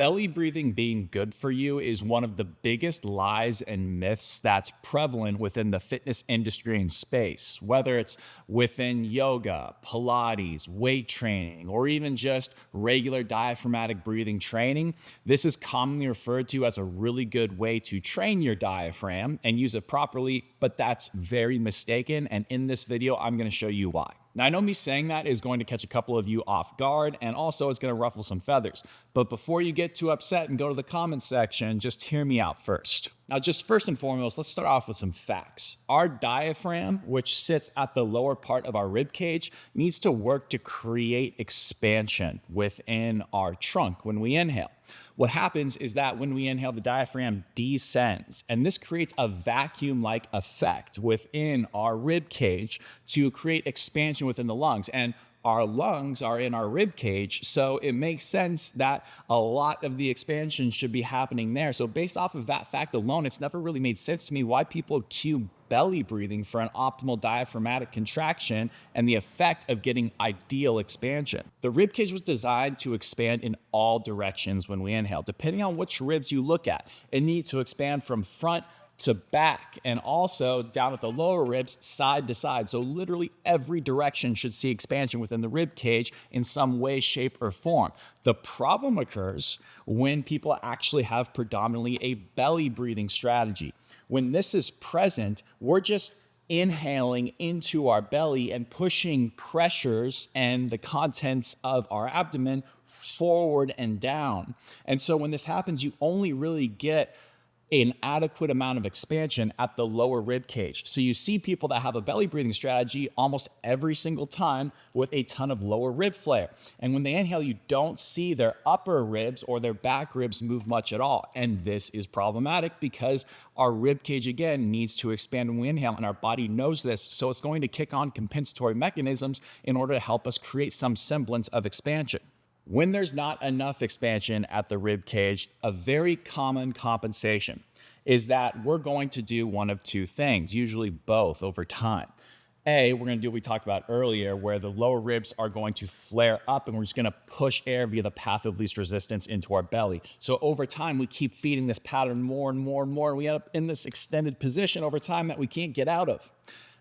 Belly breathing being good for you is one of the biggest lies and myths that's prevalent within the fitness industry and space, whether it's within yoga, Pilates, weight training, or even just regular diaphragmatic breathing training. This is commonly referred to as a really good way to train your diaphragm and use it properly, but that's very mistaken. And in this video, I'm going to show you why. Now, I know me saying that is going to catch a couple of you off guard, and also it's going to ruffle some feathers. But before you get too upset and go to the comment section, just hear me out first. Now, just first and foremost, let's start off with some facts. Our diaphragm, which sits at the lower part of our rib cage, needs to work to create expansion within our trunk when we inhale. What happens is that when we inhale, the diaphragm descends, and this creates a vacuum-like effect within our rib cage to create expansion within the lungs. And our lungs are in our rib cage, so it makes sense that a lot of the expansion should be happening there. So based off of that fact alone, it's never really made sense to me why people cue belly breathing for an optimal diaphragmatic contraction and the effect of getting ideal expansion. The rib cage was designed to expand in all directions when we inhale. Depending on which ribs you look at, it needs to expand from front to back, and also down at the lower ribs, side to side. So literally every direction should see expansion within the rib cage in some way, shape, or form. The problem occurs when people actually have predominantly a belly breathing strategy. When this is present, we're just inhaling into our belly and pushing pressures and the contents of our abdomen forward and down. And so when this happens, you only really get an adequate amount of expansion at the lower rib cage. So you see people that have a belly breathing strategy almost every single time with a ton of lower rib flare. And when they inhale, you don't see their upper ribs or their back ribs move much at all. And this is problematic because our rib cage, again, needs to expand when we inhale, and our body knows this. So it's going to kick on compensatory mechanisms in order to help us create some semblance of expansion. When there's not enough expansion at the rib cage, a very common compensation is that we're going to do one of two things, usually both over time. A, we're going to do what we talked about earlier, where the lower ribs are going to flare up and we're just going to push air via the path of least resistance into our belly. So over time, we keep feeding this pattern more and more and more, and we end up in this extended position over time that we can't get out of.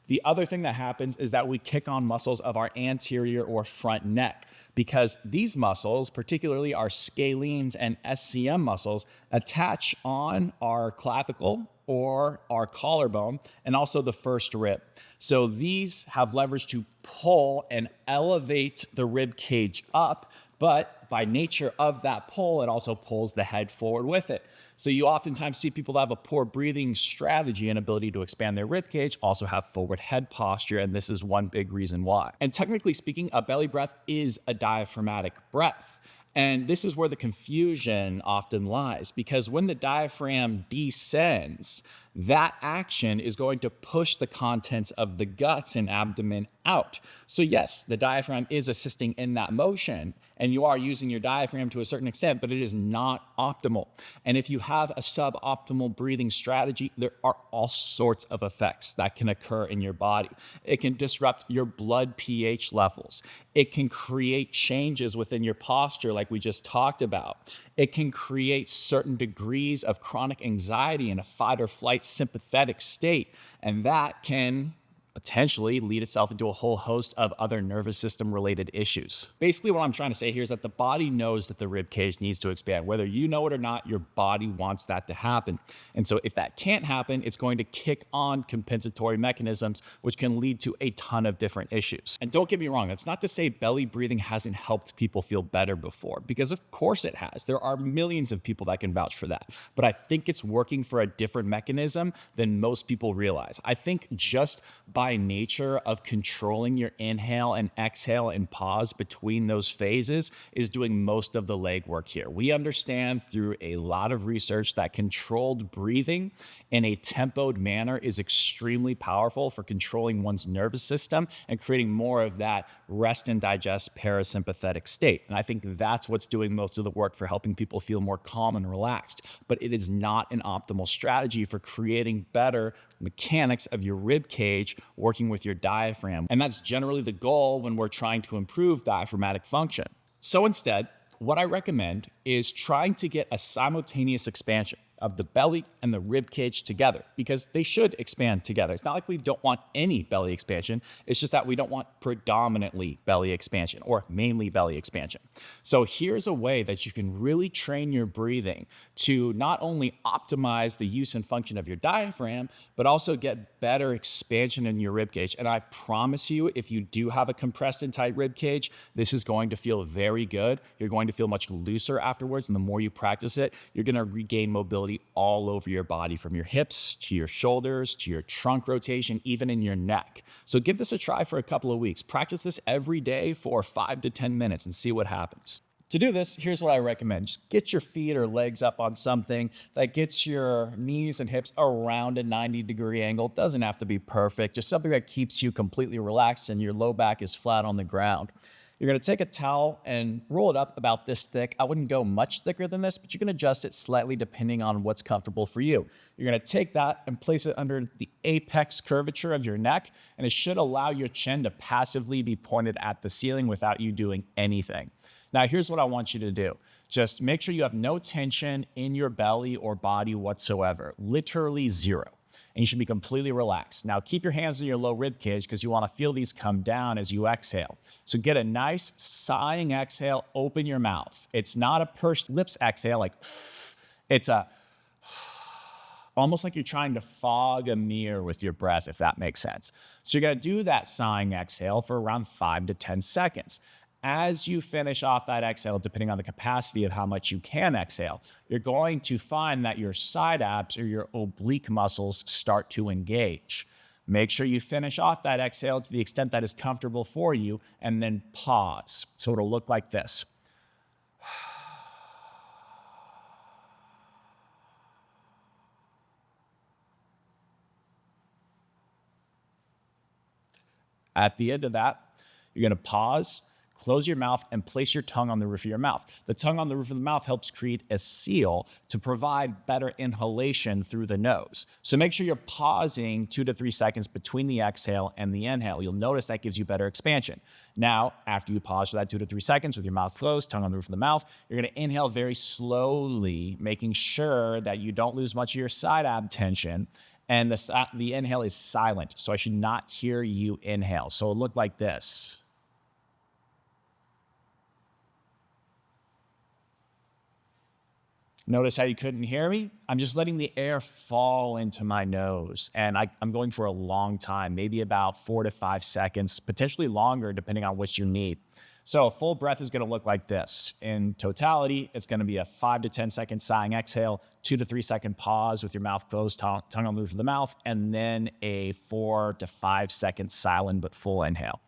The other thing that happens is that we kick on muscles of our anterior or front neck, because these muscles, particularly our scalenes and SCM muscles, attach on our clavicle or our collarbone and also the first rib. So these have leverage to pull and elevate the rib cage up, but by nature of that pull, it also pulls the head forward with it. So you oftentimes see people that have a poor breathing strategy and ability to expand their rib cage also have forward head posture, and this is one big reason why. And technically speaking, a belly breath is a diaphragmatic breath. And this is where the confusion often lies, because when the diaphragm descends, that action is going to push the contents of the guts and abdomen out. So yes, the diaphragm is assisting in that motion, and you are using your diaphragm to a certain extent, but it is not optimal. And if you have a suboptimal breathing strategy, there are all sorts of effects that can occur in your body. It can disrupt your blood pH levels. It can create changes within your posture, like we just talked about. It can create certain degrees of chronic anxiety in a fight or flight sympathetic state, and that can potentially lead itself into a whole host of other nervous system related issues. Basically, what I'm trying to say here is that the body knows that the rib cage needs to expand. Whether you know it or not, your body wants that to happen. And so if that can't happen, it's going to kick on compensatory mechanisms, which can lead to a ton of different issues. And don't get me wrong, that's not to say belly breathing hasn't helped people feel better before, because of course it has. There are millions of people that can vouch for that. But I think it's working for a different mechanism than most people realize. I think just by nature of controlling your inhale and exhale and pause between those phases is doing most of the legwork here. We understand through a lot of research that controlled breathing in a tempoed manner is extremely powerful for controlling one's nervous system and creating more of that rest and digest parasympathetic state. And I think that's what's doing most of the work for helping people feel more calm and relaxed. But it is not an optimal strategy for creating better mechanics of your rib cage working with your diaphragm. And that's generally the goal when we're trying to improve diaphragmatic function. So instead, What I recommend is trying to get a simultaneous expansion of the belly and the rib cage together because they should expand together. It's not like we don't want any belly expansion. It's just that we don't want predominantly belly expansion or mainly belly expansion. So here's a way that you can really train your breathing to not only optimize the use and function of your diaphragm, but also get better expansion in your rib cage. And I promise you, if you do have a compressed and tight rib cage, this is going to feel very good. You're going to feel much looser afterwards. And the more you practice it, you're going to regain mobility all over your body, from your hips to your shoulders to your trunk rotation, even in your neck. So give this a try for a couple of weeks. Practice this every day for 5 to 10 minutes and see what happens. To do this, here's what I recommend. Just get your feet or legs up on something that gets your knees and hips around a 90-degree angle. It doesn't have to be perfect, just something that keeps you completely relaxed and your low back is flat on the ground. You're gonna take a towel and roll it up about this thick. I wouldn't go much thicker than this, but you can adjust it slightly depending on what's comfortable for you. You're gonna take that and place it under the apex curvature of your neck, and it should allow your chin to passively be pointed at the ceiling without you doing anything. Now, here's what I want you to do. Just make sure you have no tension in your belly or body whatsoever, literally zero. And you should be completely relaxed. Now, keep your hands in your low rib cage because you want to feel these come down as you exhale. So get a nice sighing exhale, open your mouth. It's not a pursed lips exhale, like it's a almost like you're trying to fog a mirror with your breath, if that makes sense. So you're going to do that sighing exhale for around 5 to 10 seconds. As you finish off that exhale, depending on the capacity of how much you can exhale, you're going to find that your side abs or your oblique muscles start to engage. Make sure you finish off that exhale to the extent that is comfortable for you, and then pause. So it'll look like this. At the end of that, you're going to pause, close your mouth, and place your tongue on the roof of your mouth. The tongue on the roof of the mouth helps create a seal to provide better inhalation through the nose. So make sure you're pausing 2 to 3 seconds between the exhale and the inhale. You'll notice that gives you better expansion. Now, after you pause for that 2 to 3 seconds with your mouth closed, tongue on the roof of the mouth, you're going to inhale very slowly, making sure that you don't lose much of your side ab tension. And the inhale is silent, so I should not hear you inhale. So it'll look like this. Notice how you couldn't hear me? I'm just letting the air fall into my nose, and I'm going for a long time, maybe about 4 to 5 seconds, potentially longer depending on what you need. So a full breath is going to look like this. In totality, it's going to be a 5 to 10 second sighing exhale, 2 to 3 second pause with your mouth closed, tongue on the roof of the mouth, and then a 4 to 5 second silent but full inhale.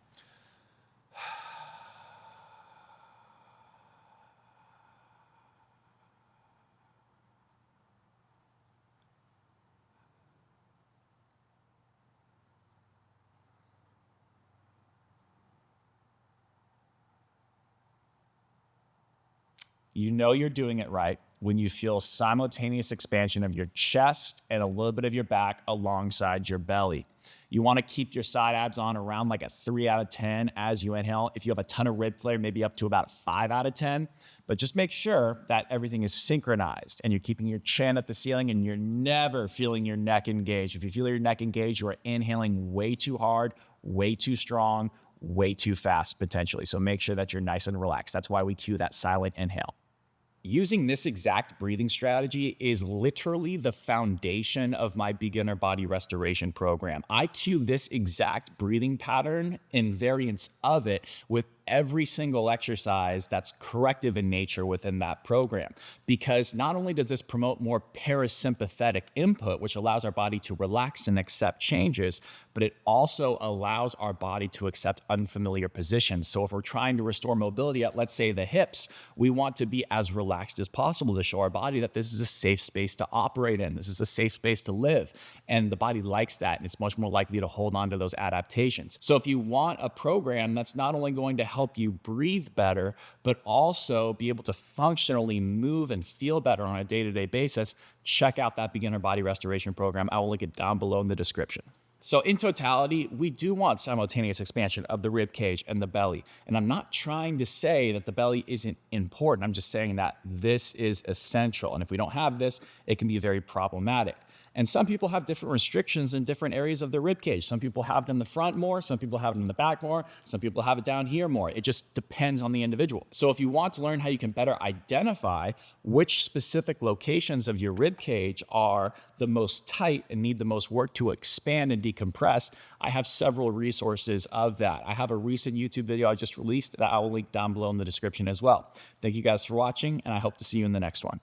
You know you're doing it right when you feel simultaneous expansion of your chest and a little bit of your back alongside your belly. You want to keep your side abs on around like a 3 out of 10 as you inhale. If you have a ton of rib flare, maybe up to about 5 out of 10. But just make sure that everything is synchronized and you're keeping your chin at the ceiling and you're never feeling your neck engaged. If you feel your neck engaged, you are inhaling way too hard, way too strong, way too fast potentially. So make sure that you're nice and relaxed. That's why we cue that silent inhale. Using this exact breathing strategy is literally the foundation of my beginner body restoration program. I cue this exact breathing pattern and variants of it with every single exercise that's corrective in nature within that program. Because not only does this promote more parasympathetic input, which allows our body to relax and accept changes, but it also allows our body to accept unfamiliar positions. So if we're trying to restore mobility at, let's say, the hips, we want to be as relaxed as possible to show our body that this is a safe space to operate in. This is a safe space to live. And the body likes that, and it's much more likely to hold on to those adaptations. So if you want a program that's not only going to help you breathe better, but also be able to functionally move and feel better on a day-to-day basis, check out that beginner body restoration program. I will link it down below in the description. So in totality, we do want simultaneous expansion of the rib cage and the belly. And I'm not trying to say that the belly isn't important. I'm just saying that this is essential. And if we don't have this, it can be very problematic. And some people have different restrictions in different areas of their rib cage. Some people have it in the front more, some people have it in the back more, some people have it down here more. It just depends on the individual. So if you want to learn how you can better identify which specific locations of your rib cage are the most tight and need the most work to expand and decompress, I have several resources of that. I have a recent YouTube video I just released that I will link down below in the description as well. Thank you guys for watching, and I hope to see you in the next one.